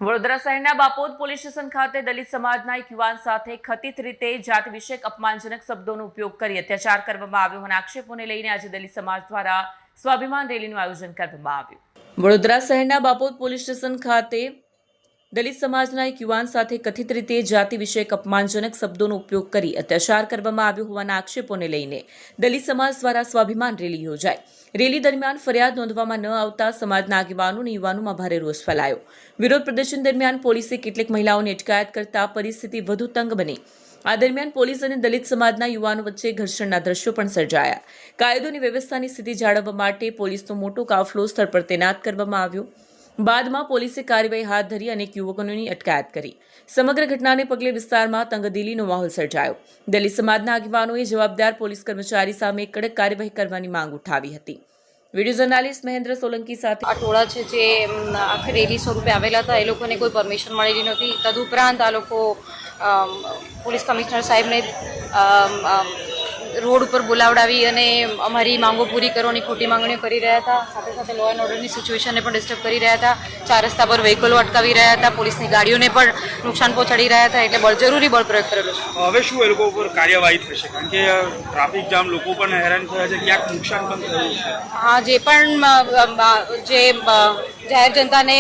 વડોદરા શહેરના Bapod police station ખાતે દલિત સમાજના એક યુવાન સાથે કથિત રીતે જાતિ વિષયક અપમાનજનક શબ્દોનો ઉપયોગ કરી અત્યાચાર કરવામાં આવ્યો અને આક્ષેપોને લઈને આજે દલિત સમાજ દ્વારા સ્વાભિમાન રેલીનું આયોજન કરવામાં આવ્યું। વડોદરા શહેરના બાપોદ પોલીસ સ્ટેશન ખાતે દલિત સમાજના એક યુવાન સાથે કથિત રીતે જાતિ વિષયક અપમાનજનક શબ્દોનો ઉપયોગ કરી અત્યાચાર કરવામાં આવ્યો હોવાના આક્ષેપોને લઈને દલિત સમાજ દ્વારા સ્વાભિમાન રેલી યોજાઈ। રેલી દરમિયાન ફરિયાદ નોંધવામાં ન આવતા સમાજના આગેવાનો અને યુવાનોમાં ભારે રોષ ફેલાયો। વિરોધ પ્રદર્શન દરમિયાન પોલીસે કેટલીક મહિલાઓની અટકાયત કરતા પરિસ્થિતિ વધુ તંગ બની। આ દરમિયાન પોલીસ અને દલિત સમાજના યુવાનો વચ્ચે ઘર્ષણના દ્રશ્યો પણ સર્જાયા। કાયદો અને વ્યવસ્થાની સ્થિતિ જાળવવા માટે પોલીસનો મોટો કાફલો સ્થળ પર તૈનાત કરવામાં આવ્યો। બાદમાં પોલીસે કાર્યવાહી હાથ ધરી અનેક યુવકોની અટકાયત કરી। સમગ્ર ઘટનાને પગલે વિસ્તારમાં તંગદિલીનો માહોલ સર્જાયો। દલિત સમાજના આગેવાનોએ જવાબદાર પોલીસ કર્મચારી સામે કડક કાર્યવાહી કરવાની માંગ ઉઠાવી હતી। વિડીયો જર્નાલિસ્ટ મહેન્દ્ર સોલંકી સાથે આ ટોળા છે જે આખી રેલી સ્વરૂપે આવેલા હતા, એ લોકોને કોઈ પરમિશન મળેલી નહોતી। તદુપરાંત આ લોકો પોલીસ કમિશનર સાહેબને રોડ ઉપર બોલાવડાવી અને અમારી માંગો પૂરી કરવાની ખોટી માંગણીઓ કરી રહ્યા હતા। સાથે સાથે લો એન્ડ ઓર્ડરની સિચ્યુએશનને પણ ડિસ્ટર્બ કરી રહ્યા હતા। ચાર રસ્તા પર વ્હીકલો અટકાવી રહ્યા હતા, પોલીસની ગાડીઓને પણ નુકસાન પહોંચાડી રહ્યા હતા। એટલે જરૂરી બળ પ્રયોગ કરેલો છે। હવે શું એ લોકો ઉપર કાર્યવાહી થશે? કારણ કે ટ્રાફિક જામ, લોકો પણ હેરાન થયા છે, ક્યાંક નુકસાન પણ થયું છે। હા, જે પણ જે જાહેર જનતાને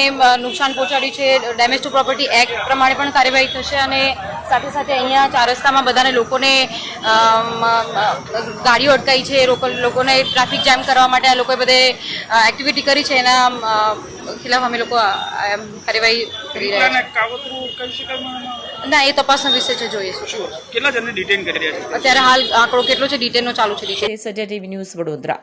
નુકસાન પહોંચાડ્યું છે, ડેમેજ ટુ પ્રોપર્ટી એક્ટ પ્રમાણે પણ કાર્યવાહી થશે। અને સાથે સાથે અહીંયા ચાર રસ્તામાં બધાને લોકોને ગાડીઓ અટકાઈ છે, લોકોને ટ્રાફિક જામ કરવા માટે આ લોકોએ બધે એક્ટિવિટી કરી છે, એના ખિલાફ અમે લોકો કાર્યવાહી કરી રહ્યા છીએ। ના, એ તપાસના વિશે છે, જોઈશું કેટલા જણને ડિટેન કરી રહ્યા છે અત્યારે હાલ આંકડો કેટલો છે ડિટેનનો ચાલુ છે। સત્ય ટીવી ન્યૂઝ વડોદરા।